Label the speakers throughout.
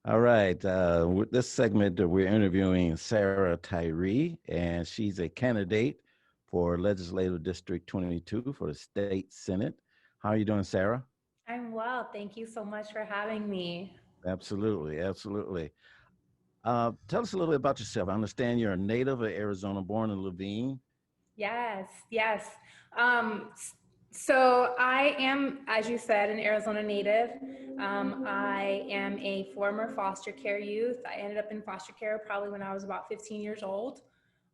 Speaker 1: All right. With this segment, we're interviewing Sarah Tyree, and she's a candidate for Legislative District 22 for the State Senate. How are you doing, Sarah?
Speaker 2: I'm well. Thank you so much for having me.
Speaker 1: Absolutely, absolutely. Tell us a little bit about yourself. I understand you're a native of Arizona, born in Levine.
Speaker 2: Yes, yes. So I am, as you said, an Arizona native. I am a former foster care youth. I ended up in foster care probably when I was about 15 years old.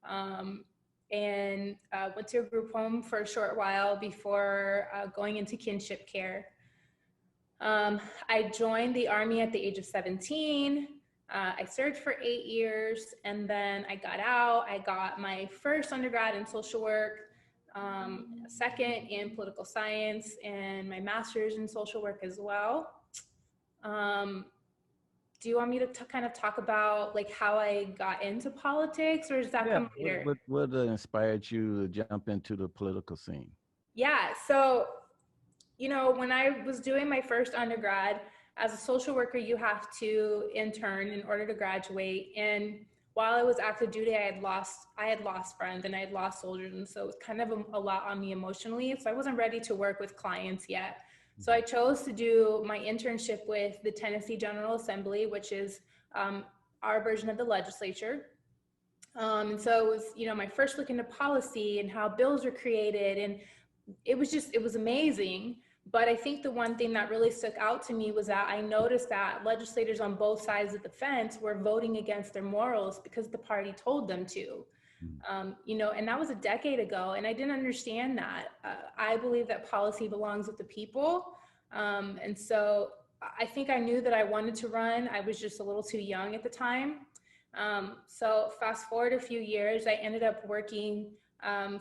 Speaker 2: Um, and went to a group home for a short while before going into kinship care. Um, I joined the Army at the age of 17. I served for 8 years and then I got out. I got my first undergrad in social work, second in political science, and my master's in social work as well. Um, do you want me to kind of talk about like how I got into politics, or does that
Speaker 1: Yeah.
Speaker 2: come
Speaker 1: What
Speaker 2: later?
Speaker 1: what what inspired you to jump into the political scene?
Speaker 2: Yeah, so when I was doing my first undergrad, as a social worker, you have to intern in order to graduate. And while I was active duty, I had lost friends and I had lost soldiers, and so it was kind of a lot on me emotionally. So I wasn't ready to work with clients yet. So I
Speaker 1: Mhm.
Speaker 2: chose to do my internship with the Tennessee General Assembly, which is um, our version of the legislature. And so it was, my first look into policy and how bills are created, and it was amazing. But I think the one thing that really stuck out to me was that I noticed that legislators on both sides of the fence were voting against their morals because the party told them to.
Speaker 1: Mhm.
Speaker 2: And that was a decade ago, and I didn't understand that. I believe that policy belongs with the people. And so I think I knew that I wanted to run. I was just a little too young at the time. So fast forward a few years, I ended up working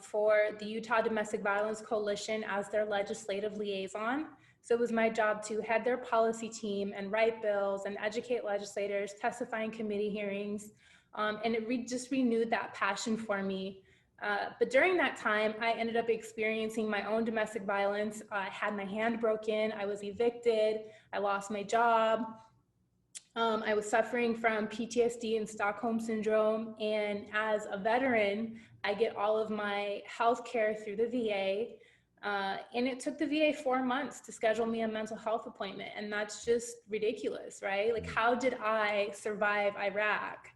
Speaker 2: for the Utah Domestic Violence Coalition as their legislative liaison. So it was my job to head their policy team and write bills and educate legislators, testify in committee hearings. And it just renewed that passion for me. But during that time, I ended up experiencing my own domestic violence. I had my hand broken, I was evicted, I lost my job. I was suffering from PTSD and Stockholm syndrome. And as a veteran, I get all of my health care through the VA. And it took the VA 4 months to schedule me a mental health appointment. And that's just ridiculous, right? Like, how did I survive Iraq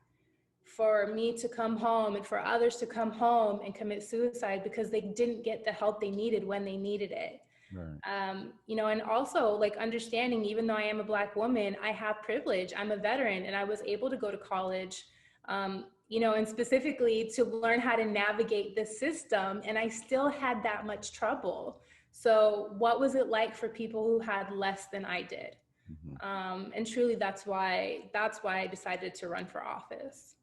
Speaker 2: for me to come home and for others to come home and commit suicide because they didn't get the help they needed when they needed it?
Speaker 1: Right.
Speaker 2: And also like understanding, even though I am a Black woman, I have privilege. I'm a veteran and I was able to go to college, and specifically to learn how to navigate the system. And I still had that much trouble. So what was it like for people who had less than I did?
Speaker 1: Mhm.
Speaker 2: And truly, that's why I decided to run for office.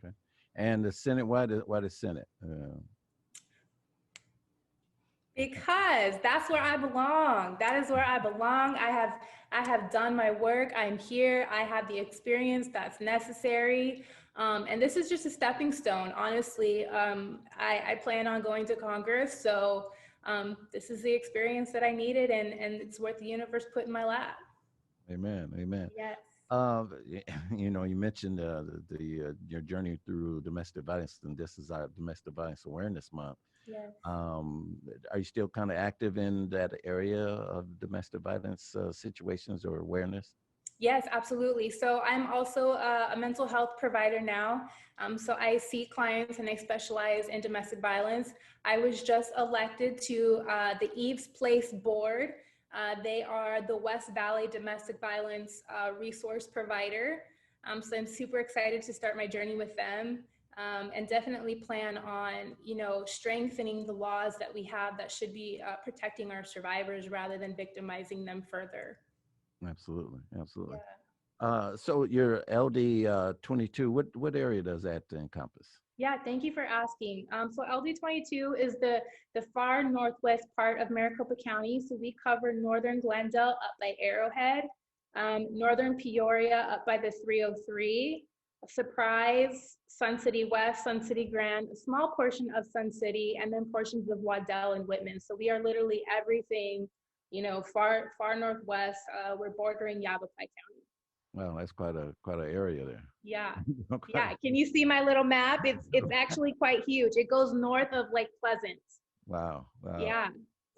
Speaker 1: Okay. And the Senate, why the Senate?
Speaker 2: Because that's where I belong. That is where I belong. I have done my work. I'm here. I have the experience that's necessary. And this is just a stepping stone. Honestly, I plan on going to Congress. So this is the experience that I needed, and it's what the universe put in my lap.
Speaker 1: Amen. Amen.
Speaker 2: Yes.
Speaker 1: You mentioned your journey through domestic violence, and this is our Domestic Violence Awareness Month.
Speaker 2: Yes.
Speaker 1: Um, are you still kind of active in that area of domestic violence situations or awareness?
Speaker 2: Yes, absolutely. So I'm also a mental health provider now. So I see clients and I specialize in domestic violence. I was just elected to the Eves Place Board. They are the West Valley Domestic Violence Resource Provider. So I'm super excited to start my journey with them. And definitely plan on, strengthening the laws that we have that should be protecting our survivors rather than victimizing them further.
Speaker 1: Absolutely, absolutely.
Speaker 2: Yeah.
Speaker 1: So your LD 22, what area does that encompass?
Speaker 2: Yeah, thank you for asking. So LD22 is the far northwest part of Maricopa County. So we cover northern Glendale up by Arrowhead, northern Peoria up by the 303, Surprise, Sun City West, Sun City Grand, a small portion of Sun City, and then portions of Waddell and Whitman. So we are literally everything, far northwest. We're bordering Yavapai County.
Speaker 1: Well, that's quite a area there.
Speaker 2: Yeah.
Speaker 1: Quite
Speaker 2: Yeah. Can you see my little map? It's actually quite huge. It goes north of Lake Pleasant.
Speaker 1: wow, wow.
Speaker 2: Yeah.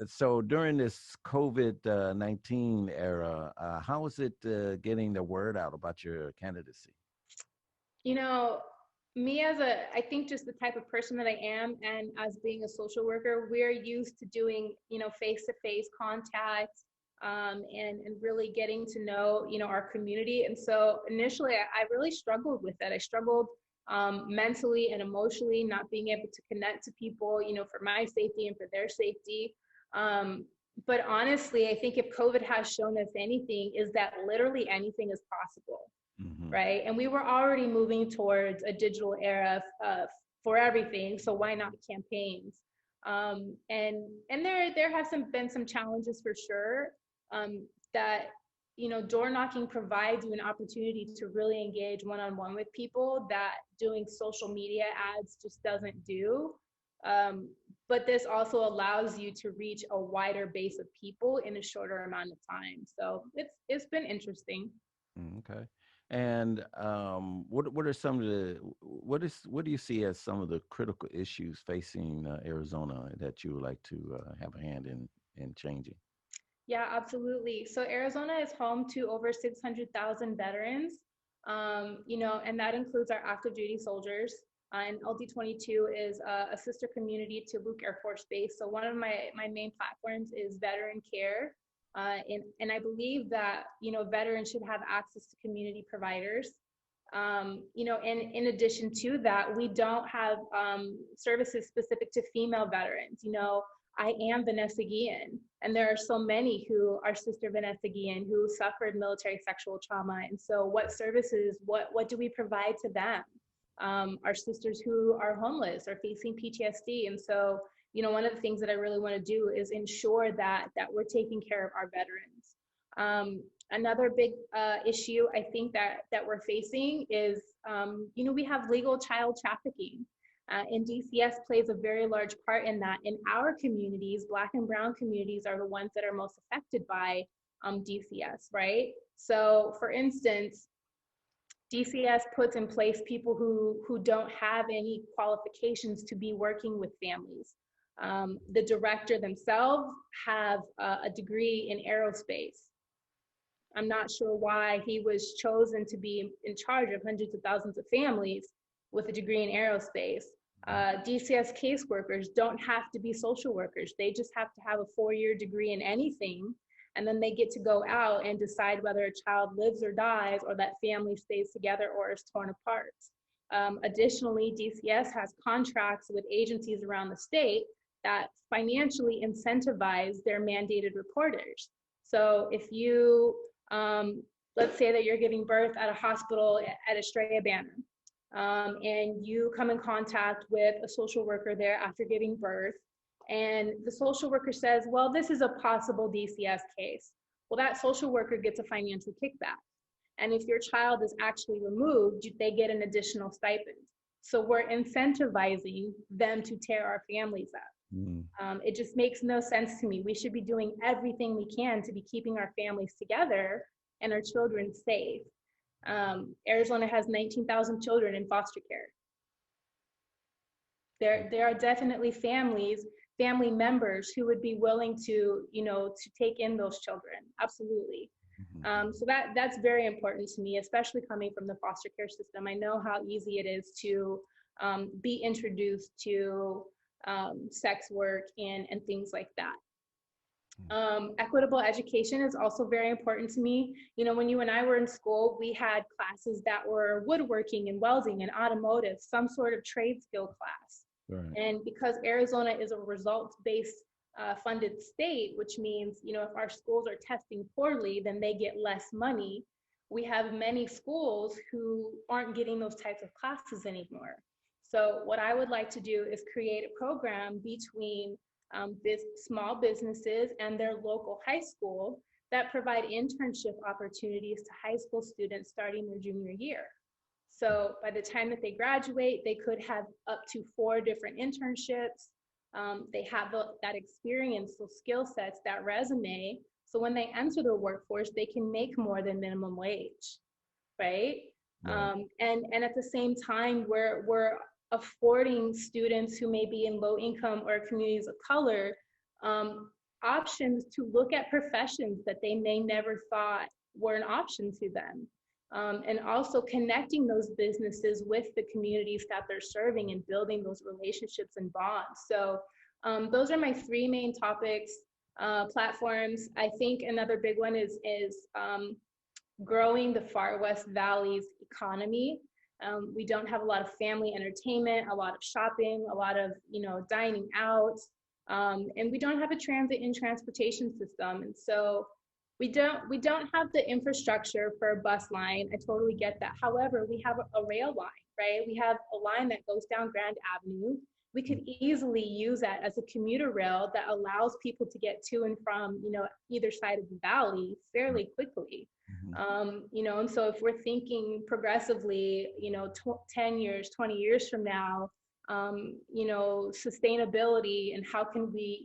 Speaker 1: So during this COVID-19 era, how is it getting the word out about your candidacy?
Speaker 2: You know, I think just the type of person that I am, and as being a social worker, we're used to doing, face-to-face contact, and really getting to know, our community. And so initially, I really struggled with that. I struggled mentally and emotionally, not being able to connect to people, for my safety and for their safety. But honestly, I think if COVID has shown us anything, is that literally anything is possible,
Speaker 1: Hmm.
Speaker 2: right? And we were already moving towards a digital era for everything, so why not campaigns? And there have been some challenges for sure, that door knocking provides you an opportunity to really engage one-on-one with people that doing social media ads just doesn't do. Um, but this also allows you to reach a wider base of people in a shorter amount of time. So it's been interesting.
Speaker 1: Okay. And what are some of the what do you see as some of the critical issues facing Arizona that you would like to have a hand in changing?
Speaker 2: Yeah, absolutely. So Arizona is home to over 600,000 veterans, and that includes our active duty soldiers. And LD22 is a sister community to Luke Air Force Base. So one of my main platforms is veteran care. And I believe that, veterans should have access to community providers. And in addition to that, we don't have services specific to female veterans. I am Vanessa Guillen, and there are so many who are Sister Vanessa Guillen who suffered military sexual trauma. And so, what services, what do we provide to them? Our sisters who are homeless or facing PTSD. And so, one of the things that I really want to do is ensure that we're taking care of our veterans. Another big issue I think that we're facing is, we have legal child trafficking. And DCS plays a very large part in that. In our communities, Black and Brown communities are the ones that are most affected by DCS, right? So, for instance, DCS puts in place people who don't have any qualifications to be working with families. The director themselves have a degree in aerospace. I'm not sure why he was chosen to be in charge of hundreds of thousands of families with a degree in aerospace. DCS caseworkers don't have to be social workers. They just have to have a 4-year degree in anything. And then they get to go out and decide whether a child lives or dies, or that family stays together or is torn apart. Additionally, DCS has contracts with agencies around the state that financially incentivize their mandated reporters. So if you, let's say that you're giving birth at a hospital at Estrella Banner, and you come in contact with a social worker there after giving birth, and the social worker says, well, this is a possible DCS case. Well, that social worker gets a financial kickback. And if your child is actually removed, they get an additional stipend. So we're incentivizing them to tear our families up. It just makes no sense to me. We should be doing everything we can to be keeping our families together and our children safe. Arizona has 19,000 children in foster care. There are definitely family members who would be willing to, to take in those children. Absolutely. So that's very important to me, especially coming from the foster care system. I know how easy it is to be introduced to sex work and things like that. Equitable education is also very important to me. When you and I were in school, we had classes that were woodworking and welding and automotive, some sort of trade skill class.
Speaker 1: Right.
Speaker 2: And because Arizona is a results-based funded state, which means, if our schools are testing poorly, then they get less money. We have many schools who aren't getting those types of classes anymore. So what I would like to do is create a program between small businesses and their local high school that provide internship opportunities to high school students starting their junior year. So by the time that they graduate, they could have up to 4 different internships. They have that experience, those skill sets, that resume. So when they enter the workforce, they can make more than minimum wage. right?
Speaker 1: Right.
Speaker 2: And at the same time, we're affording students who may be in low income or communities of color options to look at professions that they may never thought were an option to them. And also connecting those businesses with the communities that they're serving and building those relationships and bonds. So those are my three main topics, platforms. I think another big one is growing the Far West Valley's economy. We don't have a lot of family entertainment, a lot of shopping, a lot of dining out, and we don't have a transit and transportation system. And so we don't have the infrastructure for a bus line. I totally get that. However, we have a rail line, right? We have a line that goes down Grand Avenue. We could easily use that as a commuter rail that allows people to get to and from either side of the valley fairly quickly. And so if we're thinking progressively, 10 years, 20 years from now, sustainability and how can we,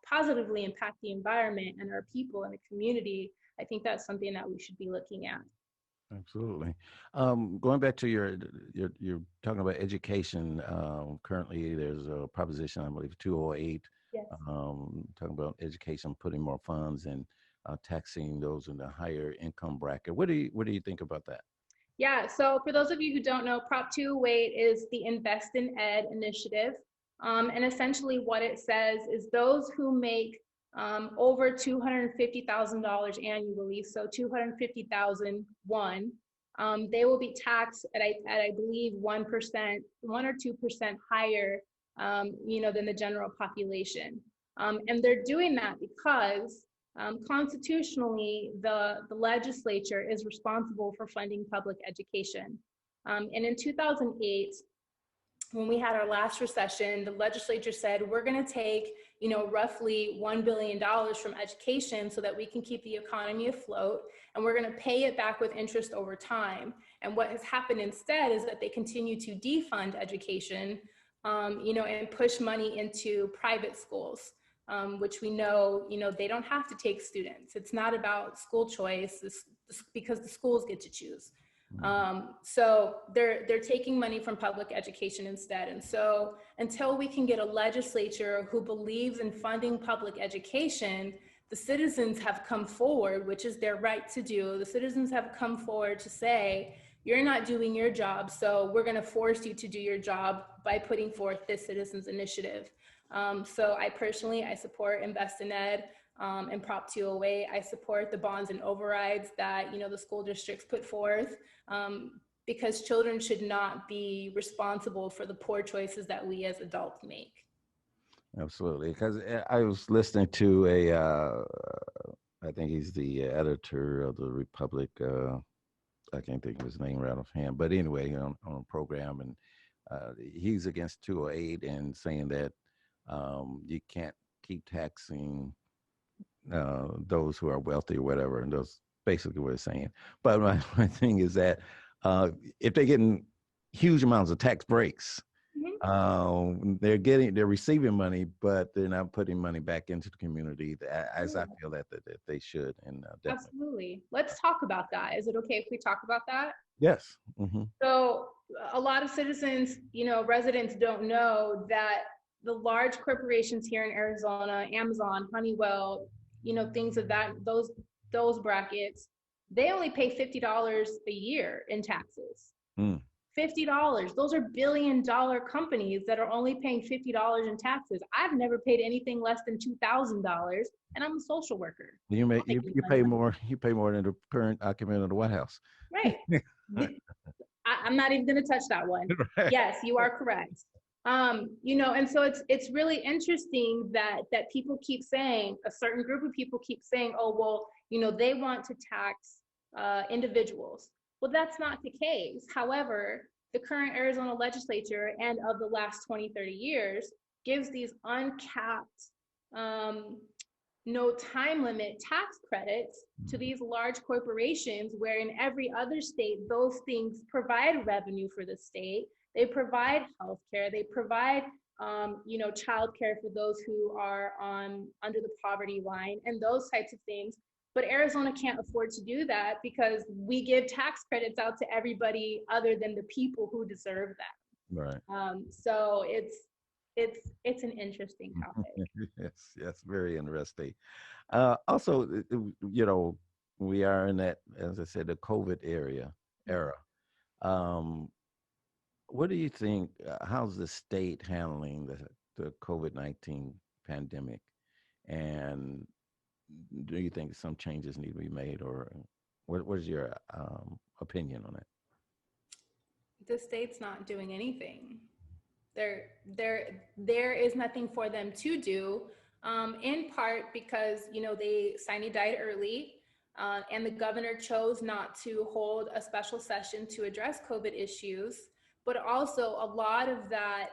Speaker 2: positively impact the environment and our people and the community, I think that's something that we should be looking at.
Speaker 1: Absolutely. Going back to you're talking about education. Currently, there's a proposition, I believe, 208,
Speaker 2: Yes.
Speaker 1: talking about education, putting more funds and taxing those in the higher income bracket. What do you think about that?
Speaker 2: Yeah, so for those of you who don't know, Prop 208 is the Invest in Ed initiative. And essentially what it says is those who make over $250,000 annually, so $250,001, they will be taxed at I believe 1%, 1 or 2% higher, than the general population. And they're doing that because constitutionally, the legislature is responsible for funding public education. And in 2008, when we had our last recession, the legislature said, we're going to take, roughly $1 billion from education so that we can keep the economy afloat, and we're going to pay it back with interest over time. And what has happened instead is that they continue to defund education, and push money into private schools. Which we know, they don't have to take students. It's not about school choice, it's because the schools get to choose. So they're taking money from public education instead. And so until we can get a legislature who believes in funding public education, the citizens have come forward, which is their right to do. The citizens have come forward to say, you're not doing your job, so we're going to force you to do your job by putting forth this citizens initiative. So I support Invest in Ed and Prop 208. I support the bonds and overrides that, the school districts put forth, because children should not be responsible for the poor choices that we as adults make.
Speaker 1: Absolutely. Because I was listening to I think he's the editor of the Republic. I can't think of his name right offhand, but anyway, on a program, and he's against 208 and saying that you can't keep taxing those who are wealthy or whatever, and that's basically what it's saying. But my thing is that if they're getting huge amounts of tax breaks, they're receiving money, but they're not putting money back into the community as I feel that they should. And
Speaker 2: absolutely. Let's talk about that. Is it okay if we talk about that?
Speaker 1: Yes.
Speaker 2: So a lot of citizens, residents don't know that the large corporations here in Arizona, Amazon, Honeywell, things of those brackets, they only pay $50 a year in taxes. $50. Those are billion-dollar companies that are only paying $50 in taxes. I've never paid anything less than $2,000, and I'm a social worker.
Speaker 1: You pay more. You pay more than the current occupant of the White House.
Speaker 2: Right. I'm not even going to touch that one. Right. Yes, you are correct. And so it's really interesting that people keep saying, a certain group of people keep saying, oh, well, they want to tax individuals. Well, that's not the case. However, the current Arizona legislature and of the last 20, 30 years gives these uncapped, no time limit tax credits to these large corporations, where in every other state, those things provide revenue for the state. They provide healthcare. They provide, childcare for those who are under the poverty line and those types of things. But Arizona can't afford to do that because we give tax credits out to everybody other than the people who deserve that.
Speaker 1: Right.
Speaker 2: So it's an interesting topic.
Speaker 1: Yes, yes, very interesting. Also, we are in that, as I said, the COVID era. Um, what do you think? How's the state handling the COVID-19 pandemic? And do you think some changes need to be made, or what is your opinion on it?
Speaker 2: The state's not doing anything. There is nothing for them to do, in part because they died early, and the governor chose not to hold a special session to address COVID issues. But also, a lot of that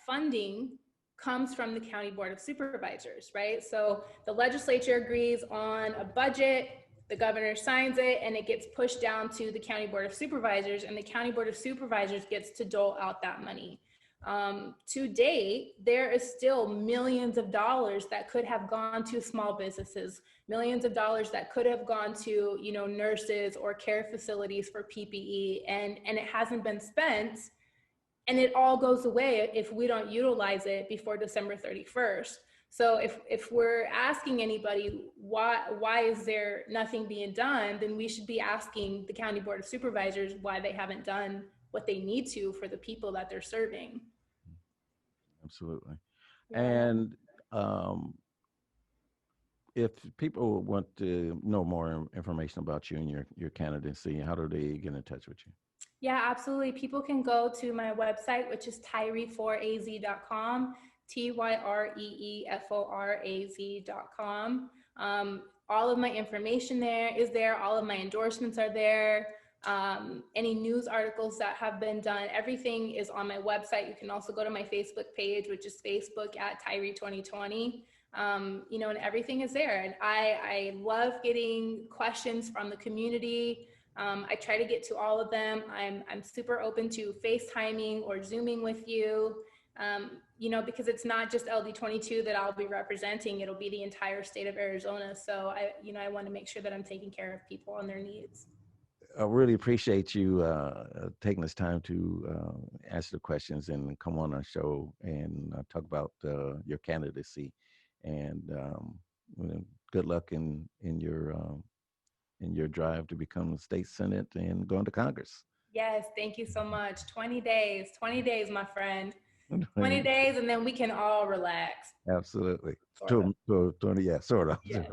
Speaker 2: funding comes from the county board of supervisors, right? So the legislature agrees on a budget, the governor signs it, and it gets pushed down to the county board of supervisors, and the county board of supervisors gets to dole out that money. To date, there is still millions of dollars that could have gone to small businesses, millions of dollars that could have gone to, nurses or care facilities for PPE, and it hasn't been spent. And it all goes away if we don't utilize it before December 31st. So if we're asking anybody why is there nothing being done, then we should be asking the county board of supervisors why they haven't done what they need to for the people that they're serving.
Speaker 1: Absolutely.
Speaker 2: Yeah.
Speaker 1: And if people want to know more information about you and your candidacy, how do they get in touch with you?
Speaker 2: Yeah, absolutely. People can go to my website, which is tyree4az.com, TYREEFORAZ.com. All of my information there is there. All of my endorsements are there. Any news articles that have been done, everything is on my website. You can also go to my Facebook page, which is Facebook at Tyree2020. And everything is there. And I love getting questions from the community. I try to get to all of them. I'm super open to FaceTiming or Zooming with you, because it's not just LD22 that I'll be representing. It'll be the entire state of Arizona. So I want to make sure that I'm taking care of people and their needs.
Speaker 1: I really appreciate you taking this time to answer the questions and come on our show and talk about your candidacy. And good luck in your drive to become the state senate and going to Congress.
Speaker 2: Yes, thank you so much. 20 days, my friend. 20 days, and then we can all relax.
Speaker 1: Absolutely.
Speaker 2: Sort of.
Speaker 1: Yeah, sort of.
Speaker 2: Yeah.